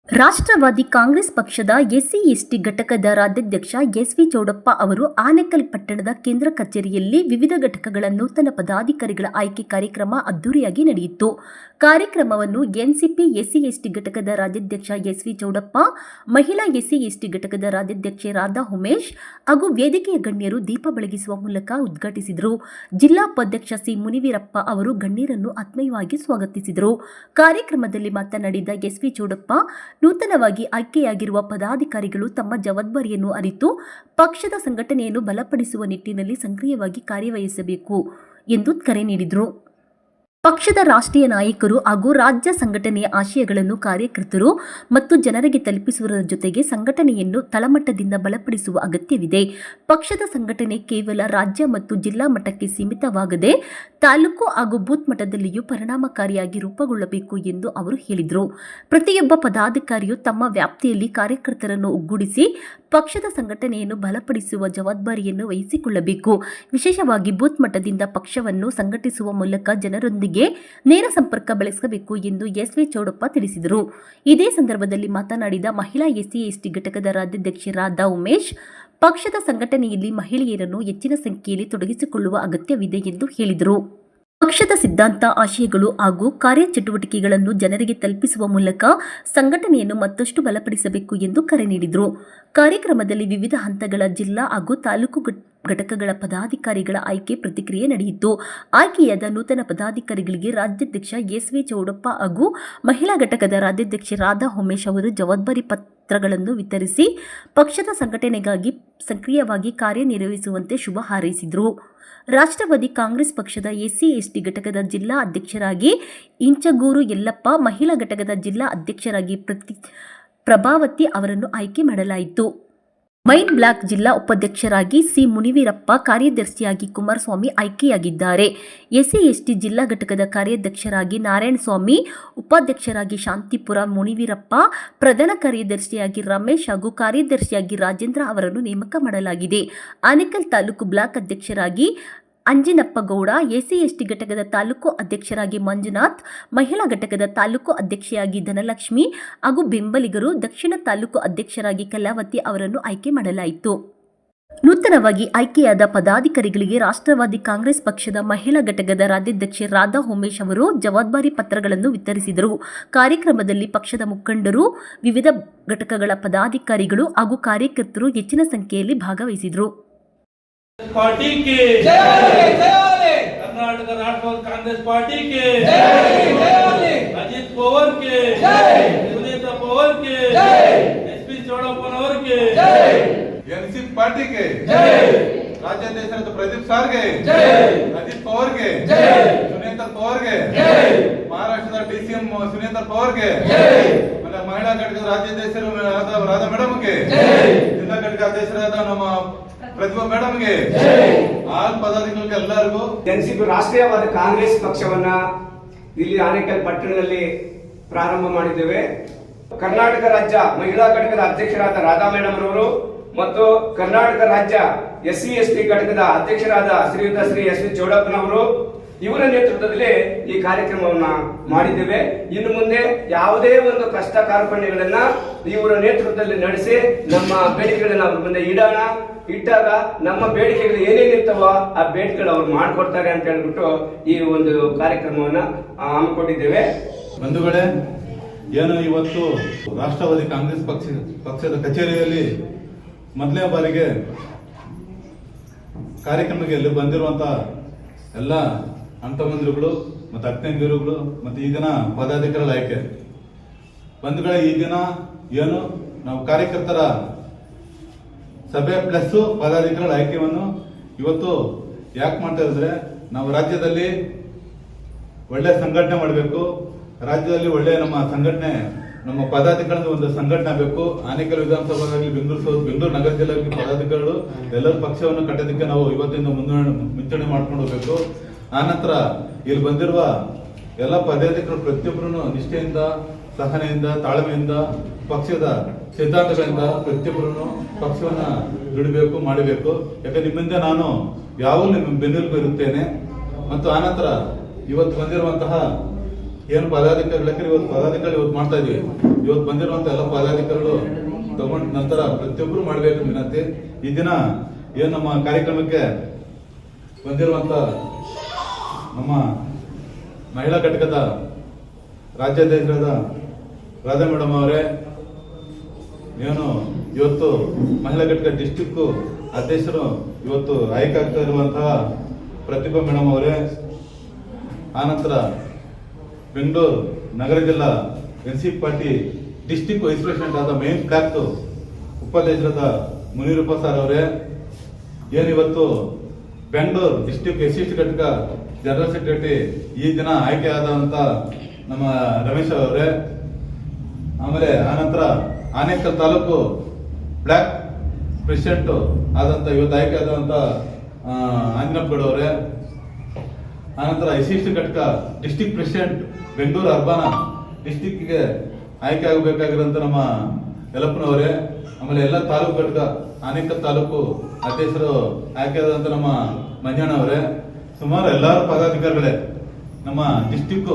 ರಾಷ್ಟ್ರವಾದಿ ಕಾಂಗ್ರೆಸ್ ಪಕ್ಷದ ಎಸ್ಸಿ-ಎಸ್ಟಿ ಘಟಕದ ರಾಜ್ಯಾಧ್ಯಕ್ಷ ಎಸ್.ವಿ. ಚೌಡಪ್ಪ ಅವರು ಆನೇಕಲ್ ಪಟ್ಟಣದ ಕೇಂದ್ರ ಕಚೇರಿಯಲ್ಲಿ ವಿವಿಧ ಘಟಕಗಳ ನೂತನ ಪದಾಧಿಕಾರಿಗಳ ಆಯ್ಕೆ ಕಾರ್ಯಕ್ರಮ ಅದ್ದೂರಿಯಾಗಿ ನಡೆಯಿತು. ಕಾರ್ಯಕ್ರಮವನ್ನು ಎನ್ಸಿಪಿ ಎಸ್ಸಿ-ಎಸ್ಟಿ ಘಟಕದ ರಾಜ್ಯಾಧ್ಯಕ್ಷ ಎಸ್.ವಿ. ಚೌಡಪ್ಪ, ಮಹಿಳಾ ಎಸ್ಸಿ-ಎಸ್ಟಿ ಘಟಕದ ರಾಜ್ಯಾಧ್ಯಕ್ಷೆ ರಾಧಾ ಉಮೇಶ್ ಹಾಗೂ ವೇದಿಕೆಯ ಗಣ್ಯರು ದೀಪ ಬೆಳಗಿಸುವ ಮೂಲಕ ಉದ್ಘಾಟಿಸಿದರು. ಜಿಲ್ಲಾ ಉಪಾಧ್ಯಕ್ಷ ಸಿ. ಮುನಿವೀರಪ್ಪ ಅವರು ಗಣ್ಯರನ್ನು ಆತ್ಮೀಯವಾಗಿ ಸ್ವಾಗತಿಸಿದರು. ಕಾರ್ಯಕ್ರಮದಲ್ಲಿ ಮಾತನಾಡಿದ ಎಸ್.ವಿ. ಚೌಡಪ್ಪ, ನೂತನವಾಗಿ ಆಯ್ಕೆಯಾಗಿರುವ ಪದಾಧಿಕಾರಿಗಳು ತಮ್ಮ ಜವಾಬ್ದಾರಿಯನ್ನು ಅರಿತು ಪಕ್ಷದ ಸಂಘಟನೆಯನ್ನು ಬಲಪಡಿಸುವ ನಿಟ್ಟಿನಲ್ಲಿ ಸಕ್ರಿಯವಾಗಿ ಕಾರ್ಯವಹಿಸಬೇಕು ಎಂದು ಕರೆ ನೀಡಿದರು. ಪಕ್ಷದ ರಾಷ್ಟ್ರೀಯ ನಾಯಕರು ಹಾಗೂ ರಾಜ್ಯ ಸಂಘಟನೆಯ ಆಶಯಗಳನ್ನು ಕಾರ್ಯಕರ್ತರು ಮತ್ತು ಜನರಿಗೆ ತಲುಪಿಸುವುದರ ಜೊತೆಗೆ ಸಂಘಟನೆಯನ್ನು ತಳಮಟ್ಟದಿಂದ ಬಲಪಡಿಸುವ ಅಗತ್ಯವಿದೆ. ಪಕ್ಷದ ಸಂಘಟನೆ ಕೇವಲ ರಾಜ್ಯ ಮತ್ತು ಜಿಲ್ಲಾ ಮಟ್ಟಕ್ಕೆ ಸೀಮಿತವಾಗದೆ ತಾಲೂಕು ಹಾಗೂ ಬೂತ್ ಮಟ್ಟದಲ್ಲಿಯೂ ಪರಿಣಾಮಕಾರಿಯಾಗಿ ರೂಪುಗೊಳ್ಳಬೇಕು ಎಂದು ಅವರು ಹೇಳಿದರು. ಪ್ರತಿಯೊಬ್ಬ ಪದಾಧಿಕಾರಿಯು ತಮ್ಮ ವ್ಯಾಪ್ತಿಯಲ್ಲಿ ಕಾರ್ಯಕರ್ತರನ್ನು ಒಗ್ಗೂಡಿಸಿ ಪಕ್ಷದ ಸಂಘಟನೆಯನ್ನು ಬಲಪಡಿಸುವ ಜವಾಬ್ದಾರಿಯನ್ನು ವಹಿಸಿಕೊಳ್ಳಬೇಕು. ವಿಶೇಷವಾಗಿ ಬೂತ್ ಮಟ್ಟದಿಂದ ಪಕ್ಷವನ್ನು ಸಂಘಟಿಸುವ ಮೂಲಕ ಜನರೊಂದಿಗೆ ನೇರ ಸಂಪರ್ಕ ಬೆಳೆಸಬೇಕು ಎಂದು ಎಸ್.ವಿ. ಚೌಡಪ್ಪ ತಿಳಿಸಿದರು. ಇದೇ ಸಂದರ್ಭದಲ್ಲಿ ಮಾತನಾಡಿದ ಮಹಿಳಾ ಎಸ್ಸಿ-ಎಸ್ಟಿ ಘಟಕದ ರಾಜ್ಯಾಧ್ಯಕ್ಷೆ ರಾಧಾ ಉಮೇಶ್, ಪಕ್ಷದ ಸಂಘಟನೆಯಲ್ಲಿ ಮಹಿಳೆಯರನ್ನು ಹೆಚ್ಚಿನ ಸಂಖ್ಯೆಯಲ್ಲಿ ತೊಡಗಿಸಿಕೊಳ್ಳುವ ಅಗತ್ಯವಿದೆ ಎಂದು ಹೇಳಿದರು. ಪಕ್ಷದ ಸಿದ್ಧಾಂತ, ಆಶಯಗಳು ಹಾಗೂ ಕಾರ್ಯಚಟುವಟಿಕೆಗಳನ್ನು ಜನರಿಗೆ ತಲುಪಿಸುವ ಮೂಲಕ ಸಂಘಟನೆಯನ್ನು ಮತ್ತಷ್ಟು ಬಲಪಡಿಸಬೇಕು ಎಂದು ಕರೆ ನೀಡಿದರು. ಕಾರ್ಯಕ್ರಮದಲ್ಲಿ ವಿವಿಧ ಹಂತಗಳ ಜಿಲ್ಲಾ ಹಾಗೂ ತಾಲೂಕು ಘಟಕಗಳ ಪದಾಧಿಕಾರಿಗಳ ಆಯ್ಕೆ ಪ್ರತಿಕ್ರಿಯೆ ನಡೆಯಿತು. ಆಯ್ಕೆಯಾದ ನೂತನ ಪದಾಧಿಕಾರಿಗಳಿಗೆ ರಾಜ್ಯಾಧ್ಯಕ್ಷ ಎಸ್.ವಿ. ಚೌಡಪ್ಪ ಹಾಗೂ ಮಹಿಳಾ ಘಟಕದ ರಾಜ್ಯಾಧ್ಯಕ್ಷೆ ರಾಧಾ ಉಮೇಶ್ ಅವರು ಜವಾಬ್ದಾರಿ ಪತ್ರಗಳನ್ನು ವಿತರಿಸಿ ಪಕ್ಷದ ಸಂಘಟನೆಗಾಗಿ ಸಕ್ರಿಯವಾಗಿ ಕಾರ್ಯನಿರ್ವಹಿಸುವಂತೆ ಶುಭ ಹಾರೈಸಿದರು. ರಾಷ್ಟ್ರವಾದಿ ಕಾಂಗ್ರೆಸ್ ಪಕ್ಷದ ಎಸ್ಸಿ-ಎಸ್ಟಿ ಘಟಕದ ಜಿಲ್ಲಾ ಅಧ್ಯಕ್ಷರಾಗಿ ಇಂಚಗೂರು ಯಲ್ಲಪ್ಪ, ಮಹಿಳಾ ಘಟಕದ ಜಿಲ್ಲಾ ಅಧ್ಯಕ್ಷರಾಗಿ ಪ್ರಭಾವತಿ ಅವರನ್ನು ಆಯ್ಕೆ ಮಾಡಲಾಯಿತು. ಮೈನ್ ಬ್ಲಾಕ್ ಜಿಲ್ಲಾ ಉಪಾಧ್ಯಕ್ಷರಾಗಿ ಸಿ. ಮುನಿವೀರಪ್ಪ, ಕಾರ್ಯದರ್ಶಿಯಾಗಿ ಕುಮಾರಸ್ವಾಮಿ ಆಯ್ಕೆಯಾಗಿದ್ದಾರೆ. ಎಸ್ಸಿ-ಎಸ್ಟಿ ಜಿಲ್ಲಾ ಘಟಕದ ಕಾರ್ಯಾಧ್ಯಕ್ಷರಾಗಿ ನಾರಾಯಣಸ್ವಾಮಿ, ಉಪಾಧ್ಯಕ್ಷರಾಗಿ ಶಾಂತಿಪುರ ಮುನಿವೀರಪ್ಪ, ಪ್ರಧಾನ ಕಾರ್ಯದರ್ಶಿಯಾಗಿ ರಮೇಶ್ ಹಾಗೂ ಕಾರ್ಯದರ್ಶಿಯಾಗಿ ರಾಜೇಂದ್ರ ಅವರನ್ನು ನೇಮಕ ಮಾಡಲಾಗಿದೆ. ಆನೇಕಲ್ ತಾಲೂಕು ಬ್ಲಾಕ್ ಅಧ್ಯಕ್ಷರಾಗಿ ಅಂಜಿನಪ್ಪಗೌಡ, ಎಸ್ಸಿ-ಎಸ್ಟಿ ಘಟಕದ ತಾಲೂಕು ಅಧ್ಯಕ್ಷರಾಗಿ ಮಂಜುನಾಥ್, ಮಹಿಳಾ ಘಟಕದ ತಾಲೂಕು ಅಧ್ಯಕ್ಷೆಯಾಗಿ ಧನಲಕ್ಷ್ಮಿ ಹಾಗೂ ಬೆಂಬಲಿಗರು ದಕ್ಷಿಣ ತಾಲೂಕು ಅಧ್ಯಕ್ಷರಾಗಿ ಕಲಾವತಿ ಅವರನ್ನು ಆಯ್ಕೆ ಮಾಡಲಾಯಿತು. ನೂತನವಾಗಿ ಆಯ್ಕೆಯಾದ ಪದಾಧಿಕಾರಿಗಳಿಗೆ ರಾಷ್ಟ್ರವಾದಿ ಕಾಂಗ್ರೆಸ್ ಪಕ್ಷದ ಮಹಿಳಾ ಘಟಕದ ರಾಜ್ಯಾಧ್ಯಕ್ಷೆ ರಾಧಾ ಉಮೇಶ್ ಅವರು ಜವಾಬ್ದಾರಿ ಪತ್ರಗಳನ್ನು ವಿತರಿಸಿದರು. ಕಾರ್ಯಕ್ರಮದಲ್ಲಿ ಪಕ್ಷದ ಮುಖಂಡರು, ವಿವಿಧ ಘಟಕಗಳ ಪದಾಧಿಕಾರಿಗಳು ಹಾಗೂ ಕಾರ್ಯಕರ್ತರು ಹೆಚ್ಚಿನ ಸಂಖ್ಯೆಯಲ್ಲಿ ಭಾಗವಹಿಸಿದರು. पार्टी के कर्नाटक राष्ट्रवादी कांग्रेस पार्टी के अजित पवार के, सुनीता पवार के, एस.पी. चौड़प्पनवर के, एनसी पार्टी के राज्याध्यक्ष प्रदीप सार के, अजित पवार के, सुनीता पवार के, महाराष्ट्र DCM सुनीता पवार के, महिला घटक राज्याध्यक्ष राधा मैडम के, जिला घटक अध्यक्ष नम ಪ್ರತಿಭಾ ಮೇಡಮ್ಗೆ, ಆಲ್ ಪದಾಧಿಕಾರಿಗಳಿಗೆ ಎಲ್ಲರಿಗೂ ಎನ್ಸಿಪಿ ರಾಷ್ಟ್ರೀಯವಾದ ಕಾಂಗ್ರೆಸ್ ಪಕ್ಷವನ್ನ ಇಲ್ಲಿ ಆನೇಕಲ್ ಪಟ್ಟಣದಲ್ಲಿ ಪ್ರಾರಂಭ ಮಾಡಿದ್ದೇವೆ. ಕರ್ನಾಟಕ ರಾಜ್ಯ ಮಹಿಳಾ ಘಟಕದ ಅಧ್ಯಕ್ಷರಾದ ರಾಧಾ ಮೇಡಮ್ ಅವರು ಮತ್ತು ಕರ್ನಾಟಕ ರಾಜ್ಯ ಎಸ್ಸಿ-ಎಸ್ಟಿ ಘಟಕದ ಅಧ್ಯಕ್ಷರಾದ ಶ್ರೀಯುತ ಶ್ರೀ ಎಸ್.ವಿ. ಚೌಡಪ್ಪನವರು ಇವರ ನೇತೃತ್ವದಲ್ಲಿ ಈ ಕಾರ್ಯಕ್ರಮವನ್ನ ಮಾಡಿದ್ದೇವೆ. ಇನ್ನು ಮುಂದೆ ಯಾವುದೇ ಒಂದು ಕಷ್ಟ ಕಾರ್ಪಣ್ಯಗಳನ್ನ ಇವರ ನೇತೃತ್ವದಲ್ಲಿ ನಡೆಸಿ ನಮ್ಮ ಬೇಡಿಕೆಗಳನ್ನ ಅವ್ರ ಮುಂದೆ ಇಟ್ಟಾಗ ನಮ್ಮ ಬೇಡಿಕೆಗಳು ಏನೇನಿರ್ತವೋ ಆ ಬೇಡಿಕೆಗಳು ಅವ್ರು ಮಾಡ್ಕೊಡ್ತಾರೆ ಅಂತ ಹೇಳ್ಬಿಟ್ಟು ಈ ಒಂದು ಕಾರ್ಯಕ್ರಮವನ್ನ ಹಮ್ಮಿಕೊಂಡಿದ್ದೇವೆ. ಬಂಧುಗಳೇ, ಏನು ಇವತ್ತು ರಾಷ್ಟ್ರವಾದಿ ಕಾಂಗ್ರೆಸ್ ಪಕ್ಷದ ಕಚೇರಿಯಲ್ಲಿ ಮೊದಲನೇ ಬಾರಿಗೆ ಕಾರ್ಯಕ್ರಮಕ್ಕೆ ಬಂದಿರುವಂತಹ ಎಲ್ಲ ಅಂತಮಂದಿರುಗಳು ಮತ್ತು ಅಕ್ಕಂದಿರುಗಳು ಮತ್ತು ಈ ದಿನ ಪದಾಧಿಕಾರಿಗಳ ಆಯ್ಕೆ. ಬಂಧುಗಳೇ, ಈ ದಿನ ಏನು ನಾವು ಕಾರ್ಯಕರ್ತರ ಸಭೆ ಪ್ಲಸ್ ಪದಾಧಿಕಾರಿಗಳ ಆಯ್ಕೆಯನ್ನು ಇವತ್ತು ಯಾಕೆ ಮಾಡ್ತಾ ಇದ್ರೆ, ನಾವು ರಾಜ್ಯದಲ್ಲಿ ಒಳ್ಳೆ ಸಂಘಟನೆ ಮಾಡಬೇಕು, ರಾಜ್ಯದಲ್ಲಿ ಒಳ್ಳೆ ನಮ್ಮ ಸಂಘಟನೆ, ನಮ್ಮ ಪದಾಧಿಕಾರಿಗಳ ಒಂದು ಸಂಘಟನೆ ಆಗಬೇಕು. ಆನೇಕಲ್ ವಿಧಾನಸಭೆಯಲ್ಲಿ ಬೆಂಗಳೂರು ನಗರ ಜಿಲ್ಲೆಯಲ್ಲಿ ಪದಾಧಿಕಾರಿಗಳು ಎಲ್ಲರ ಪಕ್ಷವನ್ನು ಕಟ್ಟೋದಕ್ಕೆ ನಾವು ಇವತ್ತಿಂದ ಮುಂಚೂಣಿ ಮಾಡ್ಕೊಂಡು ಹೋಗ್ಬೇಕು. ಆನಂತರ ಇಲ್ಲಿ ಬಂದಿರುವ ಎಲ್ಲ ಪದಾಧಿಕಾರಿಗಳು ಪ್ರತಿಯೊಬ್ಬರು ನಿಷ್ಠೆಯಿಂದ, ಸಹನೆಯಿಂದ, ತಾಳ್ಮೆಯಿಂದ, ಪಕ್ಷದ ಸಿದ್ಧಾಂತಗಳಿಂದ ಪ್ರತಿಯೊಬ್ಬರು ಪಕ್ಷವನ್ನ ದುಡಿಬೇಕು, ಮಾಡಬೇಕು. ಯಾಕಂದ್ರೆ ನಿಮ್ಮಿಂದ ನಾನು ಯಾವಾಗಲೂ ನಿಮ್ಮ ಬೆನ್ನೆಲುಬು ಇರುತ್ತೇನೆ. ಮತ್ತು ಆನಂತರ ಇವತ್ತು ಬಂದಿರುವಂತಹ ಏನು ಪದಾಧಿಕಾರಿಗಳು ಇವತ್ತು ಮಾಡ್ತಾ ಇದೀವಿ. ಇವತ್ತು ಬಂದಿರುವಂತ ಎಲ್ಲ ಪದಾಧಿಕಾರಿಗಳು ತಗೊಂಡ ನಂತರ ಪ್ರತಿಯೊಬ್ಬರು ಮಾಡಬೇಕು ವಿನಂತಿ. ಈ ದಿನ ಏನು ನಮ್ಮ ಕಾರ್ಯಕ್ರಮಕ್ಕೆ ಬಂದಿರುವಂತ ನಮ್ಮ ಮಹಿಳಾ ಘಟಕದ ರಾಜ್ಯಾಧ್ಯಕ್ಷರಾದ ರಾಧಾ ಮೇಡಮ್ ಅವರೇ, ಏನು ಇವತ್ತು ಮಹಿಳಾ ಘಟಕ ಡಿಸ್ಟಿಕ್ ಅಧ್ಯಕ್ಷರು ಇವತ್ತು ಆಯ್ಕೆ ಆಗ್ತಾ ಇರುವಂತಹ ಪ್ರತಿಭಾ ಮೇಡಮ್ ಅವರೇ, ಆನಂತರ ಬೆಂಗಳೂರು ನಗರ ಜಿಲ್ಲಾ NCP party district vice president ಆದ ಮೇನ್ ಬ್ಲಾಕ್ ಉಪಾಧ್ಯಕ್ಷರಾದ ಮುನೀರಪ್ಪ ಸರ್ ಅವರೇ, ಏನಿವತ್ತು ಬೆಂಗಳೂರು ಡಿಸ್ಟಿಕ್ SC ಘಟಕ ಜನರಲ್ ಸೆಕ್ರೆಟರಿ ಈ ದಿನ ಆಯ್ಕೆ ಆದಂತ ನಮ್ಮ ರಮೇಶ್ ಅವರೇ, ಆಮೇಲೆ ಆನಂತರ ಆನೇಕಲ್ ತಾಲೂಕು ಬ್ಲಾಕ್ ಪ್ರೆಸಿಡೆಂಟ್ ಆದಂತ ಇವತ್ತು ಆಯ್ಕೆ ಆದಂತ ಆಂಜನಪ್ಪಗೌಡ ಅವರೇ, ಆನಂತರ SC ಘಟಕ ಡಿಸ್ಟಿಕ್ ಪ್ರೆಸಿಡೆಂಟ್ ಬೆಂಗಳೂರು ಅರ್ಬನ್ ಡಿಸ್ಟಿಕ್ಗೆ ಆಯ್ಕೆ ಆಗಬೇಕಾಗಿರೋಂಥ ನಮ್ಮ ಯಲಪ್ಪನವರೇ, ಆಮೇಲೆ ಎಲ್ಲ ತಾಲೂಕು ಘಟಕ ಆನೇಕಲ್ ತಾಲೂಕು ಅಧ್ಯಕ್ಷರು ಆಯ್ಕೆ ಆದಂತ ನಮ್ಮ ಮಂಜಣ್ಣ ಅವರೇ, ಸುಮಾರು ಎಲ್ಲರೂ ಪದಾಧಿಕಾರಿಗಳೇ, ನಮ್ಮ district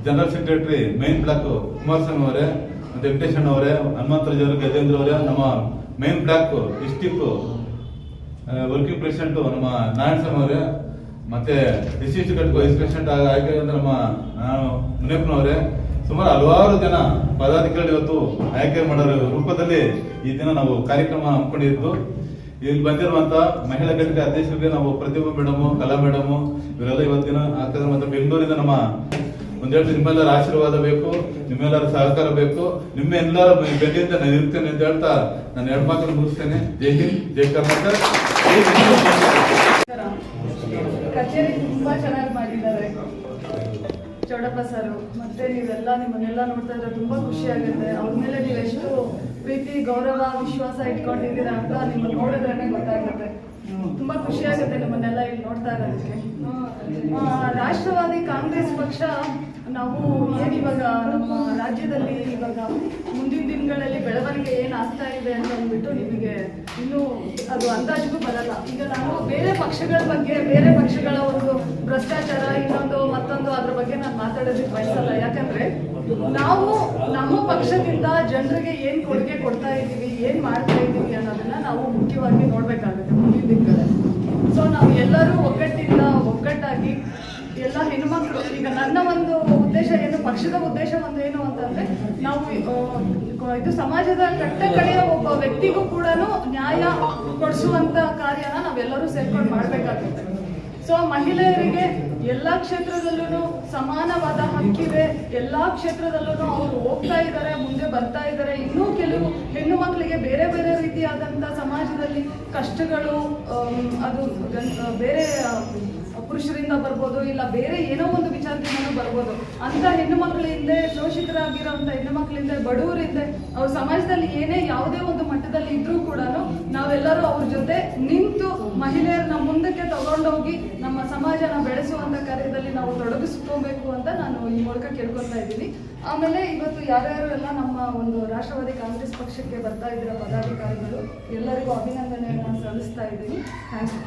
general secretary main block Kumaraswamy ಅವರೇ, ವೆಂಕಟೇಶಣ್ಣ ಅವರೇ, ಹನುಮಂತರಾಜ್ ಅವರು, ಗಜೇಂದ್ರ ಅವರೇ, ನಮ್ಮ main block district working president ನಮ್ಮ ನಾರಾಯಣಸ್ವಾಮಿ ಅವರೇ, ಮತ್ತೆ SC ಘಟಕ ವೈಸ್ ಪ್ರೆಸಿಡೆಂಟ್ ಆಯ್ಕೆ ನಮ್ಮ ಮುನಿಯಪ್ಪನವರೇ, ಸುಮಾರು ಹಲವಾರು ಜನ ಪದಾಧಿಕಾರಿಗಳು ಇವತ್ತು ಆಯ್ಕೆ ಮಾಡೋ ರೂಪದಲ್ಲಿ ಈ ದಿನ ನಾವು ಕಾರ್ಯಕ್ರಮ ಹಮ್ಮಿಕೊಂಡಿದ್ದು. ಇಲ್ಲಿ ಬಂದಿರುವಂತ ಮಹಿಳಾ ಘಟಕ ಅಧ್ಯಕ್ಷರಿಗೆ ನಾವು ಪ್ರತಿಭಾ ಮೇಡಮ್, ಕಲಾ ಮೇಡಮ್ ಇವರೆಲ್ಲ ಇವತ್ತಿನ ಆಗ್ತದೆ. ಮತ್ತೆ ಬೆಂಗಳೂರಿಂದ ನಮ್ಮ ಒಂದೆರಡು ನಿಮ್ಮೆಲ್ಲರ ಆಶೀರ್ವಾದ ಬೇಕು, ನಿಮ್ಮೆಲ್ಲರ ಸಹಕಾರ ಬೇಕು, ನಿಮ್ಮೆಲ್ಲರ ಬೆನ್ನಿಂದ ನಾನು ಇರ್ತೇನೆ ಅಂತ ಹೇಳ್ತಾ ನಾನು ಎರಡು ಮಾತನ್ನು ಮುಗಿಸ್ತೇನೆ. ಜೈ ಹಿಂದ್, ಜೈ ಕರ್ನಾಟಕ. ಕಚೇರಿ ತುಂಬಾ ಚೆನ್ನಾಗಿ ಮಾಡಿದ್ದಾರೆ ಚೌಡಪ್ಪ ಸರ್. ಮತ್ತೆ ನೀವೆಲ್ಲ ನಿಮ್ಮನ್ನೆಲ್ಲ ನೋಡ್ತಾ ಇದ್ರೆ ತುಂಬಾ ಖುಷಿ ಆಗುತ್ತೆ. ಅವ್ರ ಮೇಲೆ ನೀವು ಎಷ್ಟು ಪ್ರೀತಿ, ಗೌರವ, ವಿಶ್ವಾಸ ಇಟ್ಕೊಂಡಿದ್ದೀರಾ ಅಂತ ನಿಮ್ಮನ್ನ ನೋಡಿದ್ರೇನೆ ಗೊತ್ತಾಗುತ್ತೆ. ತುಂಬಾ ಖುಷಿ ಆಗುತ್ತೆ ನಿಮ್ಮನ್ನೆಲ್ಲ ಇಲ್ಲಿ ನೋಡ್ತಾ ಇರೋದಕ್ಕೆ. ರಾಷ್ಟ್ರವಾದಿ ಕಾಂಗ್ರೆಸ್ ಪಕ್ಷ ನಾವು ಏನ್ ಇವಾಗ ನಮ್ಮ ರಾಜ್ಯದಲ್ಲಿ ಇವಾಗ ಮುಂದಿನ ದಿನಗಳಲ್ಲಿ ಬೆಳವಣಿಗೆ ಏನ್ ಆಗ್ತಾ ಇದೆ ಅಂತ ಅಂದ್ಬಿಟ್ಟು ನಿಮಗೆ ಇನ್ನೂ ಅದು ಅಂದಾಜಿಗೂ ಬರಲ್ಲ. ಈಗ ನಾನು ಬೇರೆ ಪಕ್ಷಗಳ ಬಗ್ಗೆ, ಬೇರೆ ಪಕ್ಷಗಳ ಒಂದು ಭ್ರಷ್ಟಾಚಾರ ಇನ್ನೊಂದು ಮತ್ತೊಂದು ಅದ್ರ ಬಗ್ಗೆ ನಾನು ಮಾತಾಡೋದಕ್ಕೆ ಬಯಸಲ್ಲ. ಯಾಕಂದ್ರೆ ನಾವು ನಮ್ಮ ಪಕ್ಷದಿಂದ ಜನರಿಗೆ ಏನ್ ಕೊಡುಗೆ ಕೊಡ್ತಾ ಇದ್ದೀವಿ, ಏನ್ ಮಾಡ್ತಾ ಇದ್ದೀವಿ ಅನ್ನೋದನ್ನ ನಾವು ಮುಖ್ಯವಾಗಿ ನೋಡ್ಬೇಕಾಗುತ್ತೆ ಮುಂದಿನ ದಿನಗಳಲ್ಲಿ. ಸೊ ನಾವು ಎಲ್ಲರೂ ಒಗ್ಗಟ್ಟಾಗಿ ಎಲ್ಲ ಹೆಣ್ಮಕ್ಳು, ಈಗ ನನ್ನ ಒಂದು ಉದ್ದೇಶ ಏನು, ಪಕ್ಷದ ಉದ್ದೇಶ ಒಂದು ಏನು ಅಂತಂದ್ರೆ ನಾವು ಇದು ಸಮಾಜದ ಕಟ್ಟ ಕಡೆಯ ಒಬ್ಬ ವ್ಯಕ್ತಿಗೂ ಕೂಡ ನ್ಯಾಯ ಕೊಡಿಸುವಂತ ಕಾರ್ಯನ ನಾವೆಲ್ಲರೂ ಸೇರ್ಕೊಂಡು ಮಾಡ್ಬೇಕಾಗುತ್ತೆ. ಸೊ ಮಹಿಳೆಯರಿಗೆ ಎಲ್ಲಾ ಕ್ಷೇತ್ರದಲ್ಲೂ ಸಮಾನವಾದ ಹಕ್ಕಿದೆ. ಎಲ್ಲಾ ಕ್ಷೇತ್ರದಲ್ಲೂ ಅವರು ಹೋಗ್ತಾ ಇದ್ದಾರೆ, ಮುಂದೆ ಬರ್ತಾ ಇದ್ದಾರೆ. ಇನ್ನೂ ಕೆಲವು ಹೆಣ್ಣು ಮಕ್ಕಳಿಗೆ ಬೇರೆ ಬೇರೆ ರೀತಿಯಾದಂತ ಸಮಾಜದಲ್ಲಿ ಕಷ್ಟಗಳು, ಅದು ಬೇರೆ ಪುರುಷರಿಂದ ಬರ್ಬೋದು, ಇಲ್ಲ ಬೇರೆ ಏನೋ ಒಂದು ವಿಚಾರದಿಂದನೂ ಬರ್ಬೋದು. ಅಂತ ಹೆಣ್ಣು ಮಕ್ಕಳಿಂದ, ಶೋಷಿತರಾಗಿರೋಂಥ ಹೆಣ್ಣು ಮಕ್ಕಳಿಂದ, ಬಡವರಿಂದ, ಅವ್ರ ಸಮಾಜದಲ್ಲಿ ಏನೇ ಯಾವುದೇ ಒಂದು ಮಟ್ಟದಲ್ಲಿ ಇದ್ರೂ ಕೂಡ ನಾವೆಲ್ಲರೂ ಅವ್ರ ಜೊತೆ ನಿಂತು ಮಹಿಳೆಯರನ್ನ ಮುಂದಕ್ಕೆ ತಗೊಂಡೋಗಿ ನಮ್ಮ ಸಮಾಜನ ಬೆಳೆಸುವಂತ ಕಾರ್ಯದಲ್ಲಿ ನಾವು ತೊಡಗಿಸ್ಕೋಬೇಕು ಅಂತ ನಾನು ಈ ಮೂಲಕ ಕೇಳ್ಕೊತಾ ಇದ್ದೀನಿ. ಆಮೇಲೆ ಇವತ್ತು ಯಾರ್ಯಾರೆಲ್ಲ ನಮ್ಮ ಒಂದು ರಾಷ್ಟ್ರವಾದಿ ಕಾಂಗ್ರೆಸ್ ಪಕ್ಷಕ್ಕೆ ಬರ್ತಾ ಇದ್ದೀರ ಪದಾಧಿಕಾರಿಗಳು, ಎಲ್ಲರಿಗೂ ಅಭಿನಂದನೆಯನ್ನು ಸಲ್ಲಿಸ್ತಾ ಇದ್ದೀನಿ. Thank you.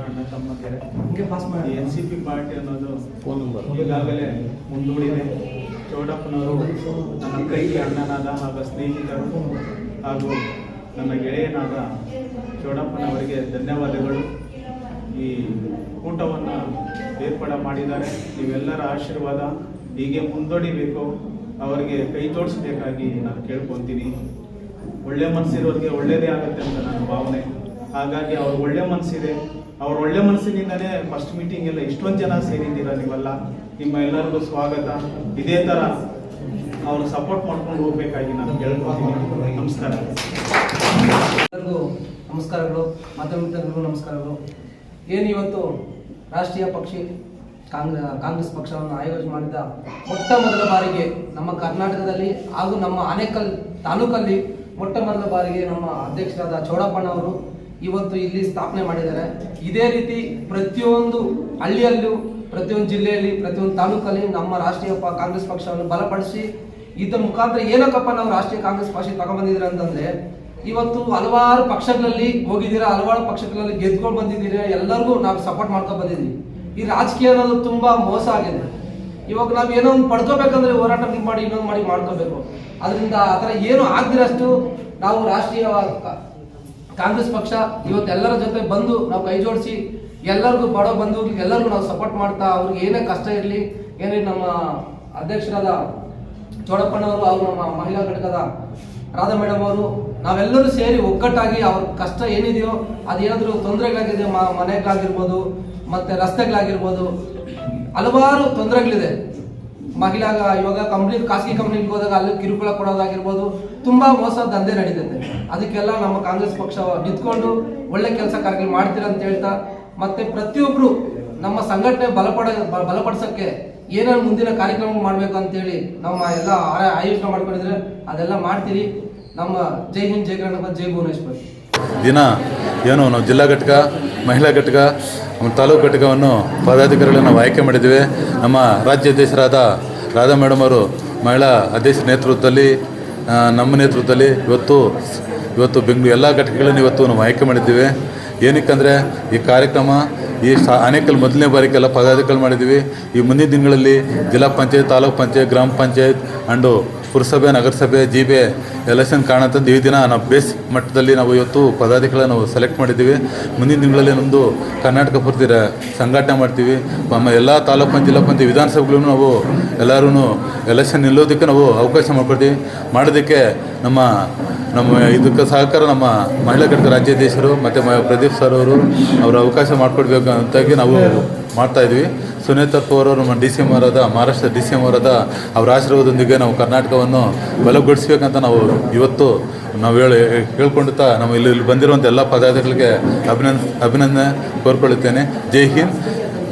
ಅಣ್ಣ ತಮ್ಮಂದಿರೆ, NCP ಪಾರ್ಟಿ ಅನ್ನೋದು ಈಗಾಗಲೇ ಮುಂದೂಡಿದೆ. ಚೌಡಪ್ಪನವರು ನನ್ನ ಕೈಗೆ ಅಣ್ಣನಾದ ಹಾಗೂ ಸ್ನೇಹಿತರು ಹಾಗೂ ನನ್ನ ಗೆಳೆಯನಾದ ಚೌಡಪ್ಪನವರಿಗೆ ಧನ್ಯವಾದಗಳು. ಈ ಕೂಟವನ್ನು ಏರ್ಪಾಡು ಮಾಡಿದ್ದಾರೆ. ನೀವೆಲ್ಲರ ಆಶೀರ್ವಾದ ಹೀಗೆ ಮುಂದೂಡಿಬೇಕು, ಅವರಿಗೆ ಕೈ ಜೋಡಿಸ್ಬೇಕಾಗಿ ನಾನು ಕೇಳ್ಕೊತೀನಿ. ಒಳ್ಳೆ ಮನಸ್ಸಿರೋರಿಗೆ ಒಳ್ಳೆಯದೇ ಆಗುತ್ತೆ ಅಂತ ನನ್ನ ಭಾವನೆ. ಹಾಗಾಗಿ ಅವ್ರ ಒಳ್ಳೆ ಮನಸ್ಸಿದೆ, ಅವ್ರ ಒಳ್ಳೆ ಮನಸ್ಸಿನಿಂದನೇ ಫಸ್ಟ್ ಮೀಟಿಂಗ್ ಎಲ್ಲ ಇಷ್ಟೊಂದು ಜನ ಸೇರಿದ್ದೀರ. ನೀವೆಲ್ಲ ನಿಮ್ಮ ಎಲ್ಲರಿಗೂ ಸ್ವಾಗತ. ಇದೇ ಥರ ಅವ್ರು ಸಪೋರ್ಟ್ ಮಾಡ್ಕೊಂಡು ಹೋಗ್ಬೇಕಾಗಿ ನಾನು ಕೇಳ್ಕೊತೀನಿ. ನಮಸ್ಕಾರ. ಎಲ್ಲರಿಗೂ ನಮಸ್ಕಾರಗಳು, ಮಾಧ್ಯಮಿಕರಿಗೂ ನಮಸ್ಕಾರಗಳು. ಏನು ಇವತ್ತು ರಾಷ್ಟ್ರೀಯ ಪಕ್ಷಿ ಕಾಂಗ್ರೆಸ್ ಪಕ್ಷವನ್ನು ಆಯೋಜನೆ ಮಾಡಿದ ಮೊಟ್ಟ ಮೊದಲ ಬಾರಿಗೆ ನಮ್ಮ ಕರ್ನಾಟಕದಲ್ಲಿ ಹಾಗೂ ನಮ್ಮ ಆನೇಕಲ್ ತಾಲೂಕಲ್ಲಿ ಮೊಟ್ಟ ಮೊದಲ ಬಾರಿಗೆ ನಮ್ಮ ಅಧ್ಯಕ್ಷರಾದ ಚೌಡಪ್ಪನವರು ಇವತ್ತು ಇಲ್ಲಿ ಸ್ಥಾಪನೆ ಮಾಡಿದ್ದಾರೆ. ಇದೇ ರೀತಿ ಪ್ರತಿಯೊಂದು ಹಳ್ಳಿಯಲ್ಲೂ, ಪ್ರತಿಯೊಂದು ಜಿಲ್ಲೆಯಲ್ಲಿ, ಪ್ರತಿಯೊಂದು ತಾಲೂಕಲ್ಲಿ ನಮ್ಮ ರಾಷ್ಟ್ರೀಯ ಕಾಂಗ್ರೆಸ್ ಪಕ್ಷವನ್ನು ಬಲಪಡಿಸಿ ಇದರ ಮುಖಾಂತರ ಏನಕ್ಕಪ್ಪ ನಾವು ರಾಷ್ಟ್ರೀಯ ಕಾಂಗ್ರೆಸ್ ಪಕ್ಷ ತಗೊಂಡ್ಬಂದಿದ್ದೀರ ಅಂತಂದ್ರೆ, ಇವತ್ತು ಹಲವಾರು ಪಕ್ಷಗಳಲ್ಲಿ ಹೋಗಿದ್ದೀರಾ, ಹಲವಾರು ಪಕ್ಷಗಳಲ್ಲಿ ಗೆದ್ಕೊಂಡು ಬಂದಿದ್ದೀರಾ, ಎಲ್ಲರಿಗೂ ನಾವು ಸಪೋರ್ಟ್ ಮಾಡ್ಕೊಂಡು ಬಂದಿದ್ದೀವಿ. ಈ ರಾಜಕೀಯ ಅನ್ನೋದು ತುಂಬಾ ಮೋಸ ಆಗಿದೆ. ಇವಾಗ ನಾವು ಏನೋ ಒಂದು ಪಡ್ಕೋಬೇಕಂದ್ರೆ ಹೋರಾಟ ಮಾಡಿ ಇನ್ನೊಂದು ಮಾಡಿ ಮಾಡ್ಕೋಬೇಕು. ಅದರಿಂದ ಆ ಥರ ಏನು ಆಗದಿರಷ್ಟು ನಾವು ರಾಷ್ಟ್ರೀಯ ಕಾಂಗ್ರೆಸ್ ಪಕ್ಷ ಇವತ್ತು ಎಲ್ಲರ ಜೊತೆ ಬಂದು ನಾವು ಕೈ ಜೋಡಿಸಿ ಎಲ್ಲರಿಗೂ ಬಡೋ ಬಂಧು ಎಲ್ಲರಿಗೂ ನಾವು ಸಪೋರ್ಟ್ ಮಾಡ್ತಾ ಅವ್ರಿಗೆ ಏನೇ ಕಷ್ಟ ಇರಲಿ ಏನೇ ನಮ್ಮ ಅಧ್ಯಕ್ಷರಾದ ಚೌಡಪ್ಪನವರು ಅವರು ನಮ್ಮ ಮಹಿಳಾ ಘಟಕದ ರಾಧಾ ಮೇಡಮ್ ಅವರು ನಾವೆಲ್ಲರೂ ಸೇರಿ ಒಗ್ಗಟ್ಟಾಗಿ ಅವ್ರ ಕಷ್ಟ ಏನಿದೆಯೋ ಅದೇನಾದರೂ ತೊಂದರೆಗಳಾಗಿದೆ ಮನೆಗಳಾಗಿರ್ಬೋದು ಮತ್ತೆ ರಸ್ತೆಗಳಾಗಿರ್ಬೋದು ಹಲವಾರು ತೊಂದರೆಗಳಿದೆ. ಮಹಿಳಾ ಇವಾಗ ಖಾಸಗಿ ಕಂಪ್ನಿಗೆ ಹೋದಾಗ ಅಲ್ಲಿ ಕಿರುಕುಳ ಕೊಡೋದಾಗಿರ್ಬೋದು ತುಂಬಾ ಮೋಸ ದಂಧೆ ನಡೀತೈತೆ. ಅದಕ್ಕೆಲ್ಲ ನಮ್ಮ ಕಾಂಗ್ರೆಸ್ ಪಕ್ಷ ನಿಂತ್ಕೊಂಡು ಒಳ್ಳೆ ಕೆಲಸ ಕಾರ್ಯಗಳು ಮಾಡ್ತೀರ ಅಂತ ಹೇಳ್ತಾ ಮತ್ತೆ ಪ್ರತಿಯೊಬ್ರು ನಮ್ಮ ಸಂಘಟನೆ ಬಲಪಡಿಸಕ್ಕೆ ಏನೇನು ಮುಂದಿನ ಕಾರ್ಯಕ್ರಮ ಮಾಡಬೇಕು ಅಂತೇಳಿ ನಮ್ಮ ಎಲ್ಲ ಆಯೋಜನೆ ಮಾಡ್ಕೊಂಡಿದ್ರೆ ಅದೆಲ್ಲ ಮಾಡ್ತೀರಿ. ನಮ್ಮ ಜೈ ಹಿಂದ್, ಜೈ ಕರ್ನಾಟಕ, ಜೈ ಭುವನೇಶ್ವರ್. ದಿನ ಏನು ನಾವು ಜಿಲ್ಲಾ ಘಟಕ, ಮಹಿಳಾ ಘಟಕ, ತಾಲೂಕು ಘಟಕವನ್ನು ಪದಾಧಿಕಾರಿಗಳನ್ನು ನಾವು ಆಯ್ಕೆ ಮಾಡಿದ್ದೀವಿ. ನಮ್ಮ ರಾಜ್ಯಾಧ್ಯಕ್ಷರಾದ ರಾಧಾ ಮೇಡಮ್ ಅವರು ಮಹಿಳಾ ಅಧ್ಯಕ್ಷರ ನೇತೃತ್ವದಲ್ಲಿ, ನಮ್ಮ ನೇತೃತ್ವದಲ್ಲಿ ಇವತ್ತು ಬೆಂಗಳೂರು ಎಲ್ಲ ಘಟಕಗಳನ್ನು ಇವತ್ತು ನಾವು ಆಯ್ಕೆ ಮಾಡಿದ್ದೀವಿ. ಏನಕ್ಕಂದರೆ ಈ ಕಾರ್ಯಕ್ರಮ ಆನೇಕಲ್ ಮೊದಲನೇ ಬಾರಿಗೆಲ್ಲ ಪದಾಧಿಕಾರಿ ಮಾಡಿದ್ದೀವಿ. ಈ ಮುಂದಿನ ದಿನಗಳಲ್ಲಿ ಜಿಲ್ಲಾ ಪಂಚಾಯತ್, ತಾಲೂಕು ಪಂಚಾಯತ್, ಗ್ರಾಮ ಪಂಚಾಯತ್ ಅಂಡು ಪುರಸಭೆ, ನಗರಸಭೆ, ಜಿಬೆ ಎಲೆಕ್ಷನ್ ಕಾರಣಂತಂದು ಈ ದಿನ ನಾವು ಬೇಸ್ ಮಟ್ಟದಲ್ಲಿ ನಾವು ಇವತ್ತು ಪದಾಧಿಕಾರಿಗಳನ್ನ ನಾವು ಸೆಲೆಕ್ಟ್ ಮಾಡಿದ್ದೀವಿ. ಮುಂದಿನ ದಿನಗಳಲ್ಲಿ ನಮ್ಮದು ಕರ್ನಾಟಕ ಪೂರ್ತಿ ಸಂಘಟನೆ ಮಾಡ್ತೀವಿ. ಎಲ್ಲ ತಾಲೂಕು ಪಂಚಾಯತ್, ಜಿಲ್ಲಾ ಪಂಚಾಯತ್, ವಿಧಾನಸಭೆಗಳನ್ನು ನಾವು ಎಲ್ಲರೂ ಎಲೆಕ್ಷನ್ ನಿಲ್ಲೋದಕ್ಕೆ ನಾವು ಅವಕಾಶ ಮಾಡ್ಕೊಡ್ತೀವಿ. ಮಾಡೋದಕ್ಕೆ ನಮ್ಮ ಇದಕ್ಕೆ ಸಹಕಾರ ನಮ್ಮ ಮಹಿಳಾ ಘಟಕ ರಾಜ್ಯಾಧ್ಯಕ್ಷರು ಮತ್ತು ಪ್ರದೀಪ್ ಸರ್ ಅವರು ಅವಕಾಶ ಮಾಡಿಕೊಡ್ಬೇಕು ಅಂತಾಗಿ ನಾವು ಮಾಡ್ತಾಯಿದ್ವಿ. ಸುನೇತಾ ಪವಾರ್ ಅವರು ನಮ್ಮ DCM ಅವರಾದ, ಮಹಾರಾಷ್ಟ್ರ DCM ಅವರಾದ ಅವರ ಆಶೀರ್ವಾದದೊಂದಿಗೆ ನಾವು ಕರ್ನಾಟಕವನ್ನು ಬಲಗೊಳಿಸ್ಬೇಕಂತ ನಾವು ಇವತ್ತು ಹೇಳ್ಕೊಂಡುತ್ತಾ ನಾವು ಇಲ್ಲಿ ಬಂದಿರುವಂಥ ಎಲ್ಲ ಪದಾಧಿಕಾರಿಗಳಿಗೆ ಅಭಿನಂದನೆ ಕೋರ್ಕೊಳ್ಳುತ್ತೇನೆ. ಜೈ ಹಿಂದ್,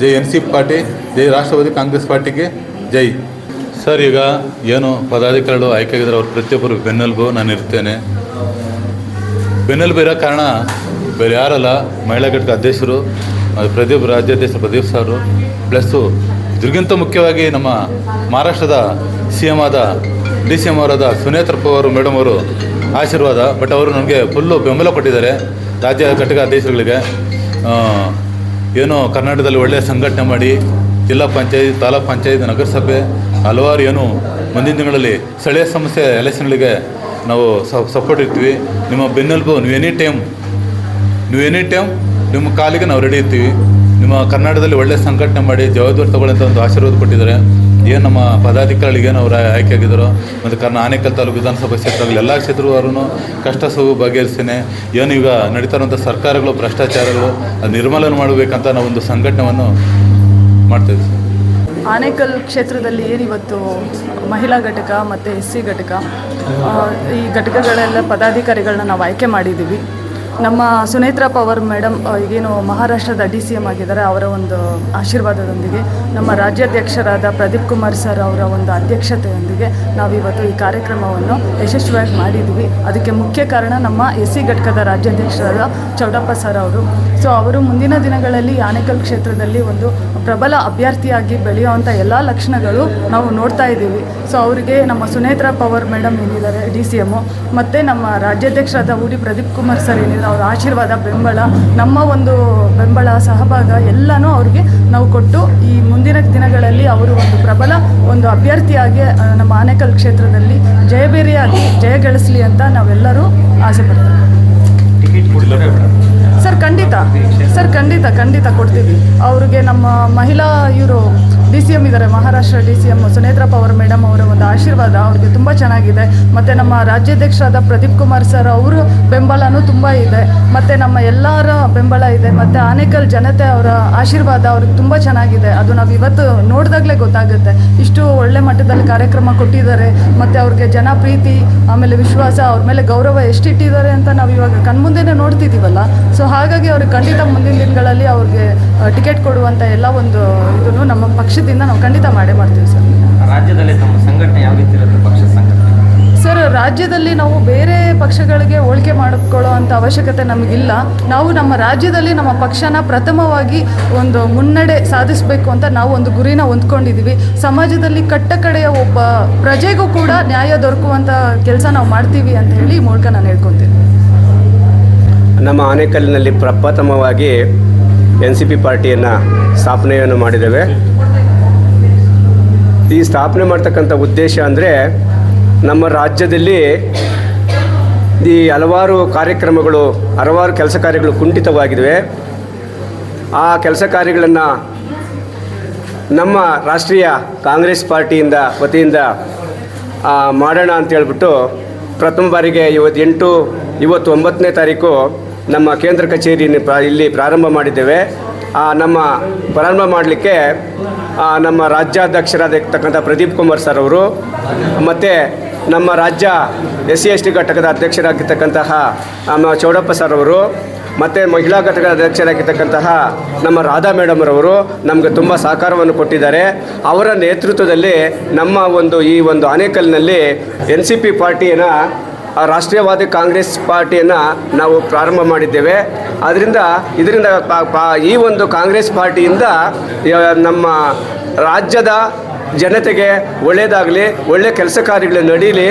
ಜೈ NCP ಪಾರ್ಟಿ, ಜೈ ರಾಷ್ಟ್ರವಾದಿ ಕಾಂಗ್ರೆಸ್ ಪಾರ್ಟಿಗೆ ಜೈ. ಸರ್, ಈಗ ಏನು ಪದಾಧಿಕಾರಿಗಳು ಆಯ್ಕೆಯಾಗಿದ್ದಾರೆ ಅವ್ರ ಪ್ರತಿಯೊಬ್ಬರು ಬೆನ್ನೆಲುಬು ನಾನು ಇರ್ತೇನೆ. ಬೆನ್ನೆಲುಬು ಇರೋ ಕಾರಣ ಬೇರೆ ಯಾರಲ್ಲ, ಮಹಿಳಾ ಘಟಕ ಅಧ್ಯಕ್ಷರು ರಾಜ್ಯಾಧ್ಯಕ್ಷರು ಪ್ರದೀಪ್ ಸರ್, ಪ್ಲಸ್ಸು ಇದ್ರಿಗಿಂತ ಮುಖ್ಯವಾಗಿ ನಮ್ಮ ಮಹಾರಾಷ್ಟ್ರದ CM ಆದ DCM ಅವರಾದ ಸುನೇತಾ ಪವಾರ್ ಮೇಡಮ್ ಅವರು ಆಶೀರ್ವಾದ. ಬಟ್ ಅವರು ನನಗೆ ಫುಲ್ಲು ಬೆಂಬಲ ಕೊಟ್ಟಿದ್ದಾರೆ ರಾಜ್ಯ ಘಟಕ ಅಧ್ಯಕ್ಷರುಗಳಿಗೆ. ಏನೋ ಕರ್ನಾಟಕದಲ್ಲಿ ಒಳ್ಳೆಯ ಸಂಘಟನೆ ಮಾಡಿ ಜಿಲ್ಲಾ ಪಂಚಾಯತ್, ತಾಲೂಕು ಪಂಚಾಯತ್, ನಗರಸಭೆ ಹಲವಾರು ಏನು ಮುಂದಿನ ದಿನಗಳಲ್ಲಿ ಸ್ಥಳೀಯ ಸಮಸ್ಯೆ ಎಲೆಕ್ಷನ್ಗಳಿಗೆ ನಾವು ಸಪೋರ್ಟ್ ಇರ್ತೀವಿ. ನಿಮ್ಮ ಬೆನ್ನೆಲುಬು, ನೀವು ಎನಿ ಟೈಮ್ ನಿಮ್ಮ ಕಾಲಿಗೆ ನಾವು ರೆಡಿ ಇರ್ತೀವಿ. ನಿಮ್ಮ ಕರ್ನಾಟಕದಲ್ಲಿ ಒಳ್ಳೆಯ ಸಂಘಟನೆ ಮಾಡಿ ಜವಾಬ್ದಾರಿ ತಗೊಳ್ಳೋಂಥ ಒಂದು ಆಶೀರ್ವಾದ ಕೊಟ್ಟಿದ್ದಾರೆ. ಏನು ನಮ್ಮ ಪದಾಧಿಕಾರಿಗಳಿಗೆ ಏನು ಅವರು ಆಯ್ಕೆಯಾಗಿದ್ದಾರೋ ಮತ್ತು ಆನೇಕಲ್ ತಾಲೂಕು ವಿಧಾನಸಭಾ ಕ್ಷೇತ್ರದಲ್ಲಿ ಎಲ್ಲ ಕ್ಷೇತ್ರವಾರು ಕಷ್ಟ ಸುಖ ಬಗೆಹರಿಸ್ತೇನೆ. ಏನು ಈಗ ನಡೀತಾ ಇರುವಂಥ ಸರ್ಕಾರಗಳು ಭ್ರಷ್ಟಾಚಾರಗಳು ಅದು ನಿರ್ಮೂಲನೆ ಮಾಡಬೇಕಂತ ನಾವು ಒಂದು ಸಂಘಟನೆಯನ್ನು ಮಾಡ್ತಾಯಿದ್ದೀವಿ ಸರ್. ಆನೇಕಲ್ ಕ್ಷೇತ್ರದಲ್ಲಿ ಏನಿವತ್ತು ಮಹಿಳಾ ಘಟಕ ಮತ್ತು SC ಘಟಕ ಈ ಘಟಕಗಳೆಲ್ಲ ಪದಾಧಿಕಾರಿಗಳನ್ನ ನಾವು ಆಯ್ಕೆ ಮಾಡಿದ್ದೀವಿ. ನಮ್ಮ ಸುನೇತಾ ಪವಾರ್ ಮೇಡಮ್ ಈಗೇನು ಮಹಾರಾಷ್ಟ್ರದ DCM ಆಗಿದ್ದಾರೆ, ಅವರ ಒಂದು ಆಶೀರ್ವಾದದೊಂದಿಗೆ ನಮ್ಮ ರಾಜ್ಯಾಧ್ಯಕ್ಷರಾದ ಪ್ರದೀಪ್ ಕುಮಾರ್ ಸರ್ ಅವರ ಒಂದು ಅಧ್ಯಕ್ಷತೆಯೊಂದಿಗೆ ನಾವಿವತ್ತು ಈ ಕಾರ್ಯಕ್ರಮವನ್ನು ಯಶಸ್ವಿಯಾಗಿ ಮಾಡಿದ್ವಿ. ಅದಕ್ಕೆ ಮುಖ್ಯ ಕಾರಣ ನಮ್ಮ SC ಘಟಕದ ರಾಜ್ಯಾಧ್ಯಕ್ಷರಾದ ಚೌಡಪ್ಪ ಸರ್ ಅವರು. ಸೊ ಅವರು ಮುಂದಿನ ದಿನಗಳಲ್ಲಿ ಆನೇಕಲ್ ಕ್ಷೇತ್ರದಲ್ಲಿ ಒಂದು ಪ್ರಬಲ ಅಭ್ಯರ್ಥಿಯಾಗಿ ಬೆಳೆಯುವಂಥ ಎಲ್ಲ ಲಕ್ಷಣಗಳು ನಾವು ನೋಡ್ತಾ ಇದ್ದೀವಿ. ಸೊ ಅವರಿಗೆ ನಮ್ಮ ಸುನೇತಾ ಪವಾರ್ ಮೇಡಮ್ ಏನಿದ್ದಾರೆ DCM ಮತ್ತು ನಮ್ಮ ರಾಜ್ಯಾಧ್ಯಕ್ಷರಾದ ಉಡಿ ಪ್ರದೀಪ್ ಕುಮಾರ್ ಸರ್ ಏನಿದ್ದಾರೆ ಅವರ ಆಶೀರ್ವಾದ, ಬೆಂಬಲ, ನಮ್ಮ ಒಂದು ಬೆಂಬಲ, ಸಹಭಾಗ ಎಲ್ಲನೂ ಅವ್ರಿಗೆ ನಾವು ಕೊಟ್ಟು ಈ ಮುಂದಿನ ದಿನಗಳಲ್ಲಿ ಅವರು ಒಂದು ಪ್ರಬಲ ಒಂದು ಅಭ್ಯರ್ಥಿಯಾಗಿ ನಮ್ಮ ಆನೇಕಲ್ ಕ್ಷೇತ್ರದಲ್ಲಿ ಜಯಬೇರಿಯಾಗಿ ಜಯಗಳಿಸಲಿ ಅಂತ ನಾವೆಲ್ಲರೂ ಆಸೆ ಪಡ್ತೇವೆ. ಸರ್ ಖಂಡಿತ ಕೊಡ್ತೀವಿ. ಅವ್ರಿಗೆ ನಮ್ಮ ಮಹಿಳಾ ಇವರು DCM ಇದ್ದಾರೆ, ಮಹಾರಾಷ್ಟ್ರ DCM ಸುನೇತಾ ಪವಾರ್ ಮೇಡಮ್ ಅವರ ಒಂದು ಆಶೀರ್ವಾದ ಅವ್ರಿಗೆ ತುಂಬ ಚೆನ್ನಾಗಿದೆ. ಮತ್ತು ನಮ್ಮ ರಾಜ್ಯಾಧ್ಯಕ್ಷರಾದ ಪ್ರದೀಪ್ ಕುಮಾರ್ ಸರ್ ಅವರು ಬೆಂಬಲನೂ ತುಂಬ ಇದೆ, ಮತ್ತು ನಮ್ಮ ಎಲ್ಲರ ಬೆಂಬಲ ಇದೆ, ಮತ್ತು ಆನೇಕಲ್ ಜನತೆ ಅವರ ಆಶೀರ್ವಾದ ಅವ್ರಿಗೆ ತುಂಬ ಚೆನ್ನಾಗಿದೆ. ಅದು ನಾವು ಇವತ್ತು ನೋಡಿದಾಗಲೇ ಗೊತ್ತಾಗುತ್ತೆ. ಇಷ್ಟು ಒಳ್ಳೆ ಮಟ್ಟದಲ್ಲಿ ಕಾರ್ಯಕ್ರಮ ಕೊಟ್ಟಿದ್ದಾರೆ, ಮತ್ತು ಅವ್ರಿಗೆ ಜನ ಪ್ರೀತಿ, ಆಮೇಲೆ ವಿಶ್ವಾಸ, ಅವ್ರ ಮೇಲೆ ಗೌರವ ಎಷ್ಟಿಟ್ಟಿದ್ದಾರೆ ಅಂತ ನಾವು ಇವಾಗ ಕಣ್ಮುಂದೆನೇ ನೋಡ್ತಿದ್ದೀವಲ್ಲ. ಸೊ ಹಾಗಾಗಿ ಅವ್ರಿಗೆ ಖಂಡಿತ ಮುಂದಿನ ದಿನಗಳಲ್ಲಿ ಅವ್ರಿಗೆ ಟಿಕೆಟ್ ಕೊಡುವಂಥ ಎಲ್ಲ ಒಂದು ಇದನ್ನು ನಮ್ಮ ಪಕ್ಷದಿಂದ ನಾವು ಖಂಡಿತ ಮಾಡ್ತೀವಿ ಸರ್. ರಾಜ್ಯದಲ್ಲಿ ತಮ್ಮ ಸಂಘಟನೆ ಯಾವ ರೀತಿ ಇರುತ್ತೆ? ಪಕ್ಷದ ಸಂಘಟನೆ ಸರ್, ರಾಜ್ಯದಲ್ಲಿ ನಾವು ಬೇರೆ ಪಕ್ಷಗಳಿಗೆ ಹೋಲಿಕೆ ಮಾಡಿಕೊಳ್ಳೋ ಅಂಥ ಅವಶ್ಯಕತೆ ನಮಗಿಲ್ಲ. ನಾವು ನಮ್ಮ ರಾಜ್ಯದಲ್ಲಿ ನಮ್ಮ ಪಕ್ಷನ ಪ್ರಥಮವಾಗಿ ಒಂದು ಮುನ್ನಡೆ ಸಾಧಿಸಬೇಕು ಅಂತ ನಾವು ಒಂದು ಗುರಿನ ಹೊಂದ್ಕೊಂಡಿದ್ದೀವಿ. ಸಮಾಜದಲ್ಲಿ ಕಟ್ಟಕಡೆಯ ಒಬ್ಬ ಪ್ರಜೆಗೂ ಕೂಡ ನ್ಯಾಯ ದೊರಕುವಂಥ ಕೆಲಸ ನಾವು ಮಾಡ್ತೀವಿ ಅಂತ ಹೇಳಿ ಈ ಮೂಲಕ ನಾನು ಹೇಳ್ಕೊತೀನಿ. ನಮ್ಮ ಆನೇಕಲ್ನಲ್ಲಿ ಪ್ರಪ್ರಥಮವಾಗಿ NCP ಪಾರ್ಟಿಯನ್ನು ಸ್ಥಾಪನೆಯನ್ನು ಮಾಡಿದ್ದೇವೆ. ಈ ಸ್ಥಾಪನೆ ಮಾಡ್ತಕ್ಕಂಥ ಉದ್ದೇಶ ಅಂದರೆ ನಮ್ಮ ರಾಜ್ಯದಲ್ಲಿ ಈ ಹಲವಾರು ಕಾರ್ಯಕ್ರಮಗಳು ಹಲವಾರು ಕೆಲಸ ಕಾರ್ಯಗಳು ಕುಂಠಿತವಾಗಿವೆ. ಆ ಕೆಲಸ ಕಾರ್ಯಗಳನ್ನು ನಮ್ಮ ರಾಷ್ಟ್ರೀಯ ಕಾಂಗ್ರೆಸ್ ಪಾರ್ಟಿಯಿಂದ ವತಿಯಿಂದ ಮಾಡೋಣ ಅಂತೇಳ್ಬಿಟ್ಟು ಪ್ರಥಮ ಬಾರಿಗೆ ಇವತ್ತು 9ನೇ ತಾರೀಕು ನಮ್ಮ ಕೇಂದ್ರ ಕಚೇರಿಯನ್ನು ಇಲ್ಲಿ ಪ್ರಾರಂಭ ಮಾಡಿದ್ದೇವೆ. ನಮ್ಮ ಪ್ರಾರಂಭ ಮಾಡಲಿಕ್ಕೆ ನಮ್ಮ ರಾಜ್ಯಾಧ್ಯಕ್ಷರಾಗಿರ್ತಕ್ಕಂಥ ಪ್ರದೀಪ್ ಕುಮಾರ್ ಸರ್ ಅವರು ಮತ್ತು ನಮ್ಮ ರಾಜ್ಯ SC/ST ಘಟಕದ ಅಧ್ಯಕ್ಷರಾಗಿರ್ತಕ್ಕಂತಹ ನಮ್ಮ ಚೌಡಪ್ಪ ಸರ್ ಅವರು ಮತ್ತು ಮಹಿಳಾ ಘಟಕದ ಅಧ್ಯಕ್ಷರಾಗಿರ್ತಕ್ಕಂತಹ ನಮ್ಮ ರಾಧಾ ಮೇಡಮ್ ರವರು ನಮಗೆ ತುಂಬ ಸಹಕಾರವನ್ನು ಕೊಟ್ಟಿದ್ದಾರೆ. ಅವರ ನೇತೃತ್ವದಲ್ಲಿ ನಮ್ಮ ಈ ಒಂದು ಆನೇಕಲ್ನಲ್ಲಿ NCP ಪಾರ್ಟಿಯನ್ನು ರಾಷ್ಟ್ರೀಯವಾದಿ ಕಾಂಗ್ರೆಸ್ ಪಾರ್ಟಿಯನ್ನು ನಾವು ಪ್ರಾರಂಭ ಮಾಡಿದ್ದೇವೆ. ಇದರಿಂದ ಈ ಒಂದು ಕಾಂಗ್ರೆಸ್ ಪಾರ್ಟಿಯಿಂದ ನಮ್ಮ ರಾಜ್ಯದ ಜನತೆಗೆ ಒಳ್ಳೆಯದಾಗಲಿ, ಒಳ್ಳೆಯ ಕೆಲಸ ಕಾರ್ಯಗಳು ನಡೀಲಿ,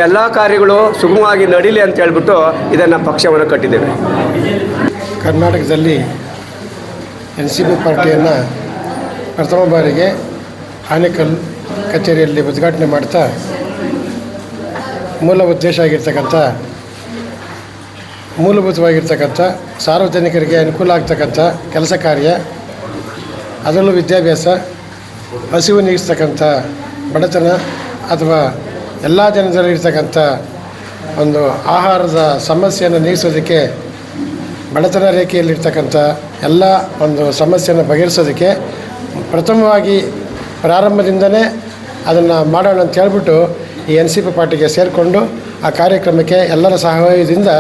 ಎಲ್ಲ ಕಾರ್ಯಗಳು ಸುಗಮವಾಗಿ ನಡೀಲಿ ಅಂತ ಹೇಳ್ಬಿಟ್ಟು ಇದನ್ನು ಪಕ್ಷವನ್ನು ಕಟ್ಟಿದ್ದೇವೆ. ಕರ್ನಾಟಕದಲ್ಲಿ NCP ಪಾರ್ಟಿಯನ್ನು ಪ್ರಥಮ ಬಾರಿಗೆ ಆನೇಕಲ್ ಕಚೇರಿಯಲ್ಲಿ ಉದ್ಘಾಟನೆ ಮಾಡ್ತಾ ಮೂಲಭೂತವಾಗಿರ್ತಕ್ಕಂಥ ಸಾರ್ವಜನಿಕರಿಗೆ ಅನುಕೂಲ ಆಗ್ತಕ್ಕಂಥ ಕೆಲಸ ಕಾರ್ಯ, ಅದರಲ್ಲೂ ವಿದ್ಯಾಭ್ಯಾಸ, ಹಸಿವು ನೀಗಿಸ್ತಕ್ಕಂಥ ಬಡತನ ಅಥವಾ ಎಲ್ಲ ಜನರಲ್ಲಿರ್ತಕ್ಕಂಥ ಒಂದು ಆಹಾರದ ಸಮಸ್ಯೆಯನ್ನು ನೀಗಿಸೋದಕ್ಕೆ, ಬಡತನ ರೇಖೆಯಲ್ಲಿರ್ತಕ್ಕಂಥ ಎಲ್ಲ ಒಂದು ಸಮಸ್ಯೆಯನ್ನು ಬಗೆಹರಿಸೋದಕ್ಕೆ ಪ್ರಥಮವಾಗಿ ಪ್ರಾರಂಭದಿಂದನೇ ಅದನ್ನು ಮಾಡೋಣ ಅಂತ ಹೇಳ್ಬಿಟ್ಟು ಈ NCP ಪಾರ್ಟಿಗೆ ಸೇರಿಕೊಂಡು ಆ ಕಾರ್ಯಕ್ರಮಕ್ಕೆ ಎಲ್ಲರ ಸಹಯೋಗದಿಂದ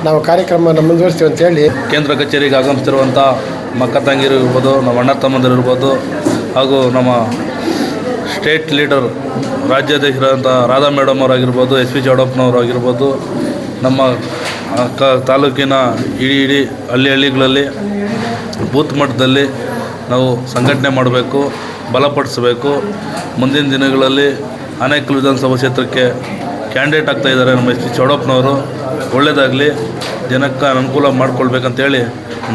ನಾವು ಕಾರ್ಯಕ್ರಮವನ್ನು ಮುಂದುವರಿಸ್ತೀವಿ ಅಂತೇಳಿ ಕೇಂದ್ರ ಕಚೇರಿಗೆ ಆಗಮಿಸಿರುವಂಥ ಮಕ್ಕ ತಂಗಿರು ಇರ್ಬೋದು, ನಮ್ಮ ಅಣ್ಣ ತಮ್ಮಂದಿರು ಇರ್ಬೋದು, ಹಾಗೂ ನಮ್ಮ ಸ್ಟೇಟ್ ಲೀಡರ್ ರಾಜ್ಯಾಧ್ಯಕ್ಷರಾದಂಥ ರಾಧಾ ಮೇಡಮ್ ಅವರಾಗಿರ್ಬೋದು, SP ಚೌಡಪ್ಪನವರಾಗಿರ್ಬೋದು, ನಮ್ಮ ತಾಲೂಕಿನ ಇಡೀ ಹಳ್ಳಿಗಳಲ್ಲಿ ಬೂತ್ ಮಟ್ಟದಲ್ಲಿ ನಾವು ಸಂಘಟನೆ ಮಾಡಬೇಕು, ಬಲಪಡಿಸಬೇಕು. ಮುಂದಿನ ದಿನಗಳಲ್ಲಿ ಆನೇಕಲ್ ವಿಧಾನಸಭಾ ಕ್ಷೇತ್ರಕ್ಕೆ ಕ್ಯಾಂಡಿಡೇಟ್ ಆಗ್ತಾಯಿದ್ದಾರೆ ನಮ್ಮ SP ಚೌಡಪ್ಪನವರು. ಒಳ್ಳೆಯದಾಗಲಿ, ಜನಕ್ಕೆ ಅನುಕೂಲ ಮಾಡ್ಕೊಳ್ಬೇಕಂತೇಳಿ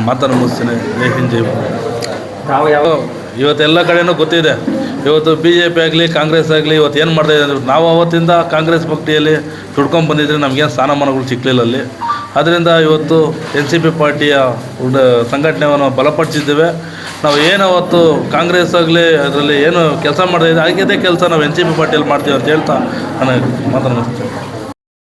ಮಾತನ್ನು ಮುಗಿಸ್ತೀನಿ. ಜೈ ಹಿಂದ್, ಜೈ ಭಾರತ್. ಇವತ್ತೆಲ್ಲ ಕಡೆಯೂ ಗೊತ್ತಿದೆ. ಇವತ್ತು BJP ಆಗಲಿ, ಕಾಂಗ್ರೆಸ್ ಆಗಲಿ ಇವತ್ತು ಏನು ಮಾಡ್ತಾಯಿದೆ ಅಂದರೆ, ನಾವು ಅವತ್ತಿಂದ ಕಾಂಗ್ರೆಸ್ ಪಾರ್ಟಿಯಲ್ಲಿ ದುಡ್ಕೊಂಡು ಬಂದಿದ್ರೆ ನಮಗೇನು ಸ್ಥಾನಮಾನಗಳು ಸಿಕ್ಕಲಿಲ್ಲ ಅಲ್ಲಿ. ಅದರಿಂದ ಇವತ್ತು NCP ಪಾರ್ಟಿಯ ಸಂಘಟನೆಯನ್ನು ಬಲಪಡಿಸಿದ್ದೇವೆ. ನಾವು ಏನು ಅವತ್ತು ಕಾಂಗ್ರೆಸ್ ಆಗಲಿ ಅದರಲ್ಲಿ ಏನು ಕೆಲಸ ಮಾಡ್ತಾಯಿದ್ದೆ ಹಾಗೆ ಕೆಲಸ ನಾವು NCP ಪಾರ್ಟಿಯಲ್ಲಿ ಮಾಡ್ತೀವಿ ಅಂತ ಹೇಳ್ತಾ ನನಗೆ ಮಾತನ್ನು ಮುಗಿಸ್ತೇವೆ.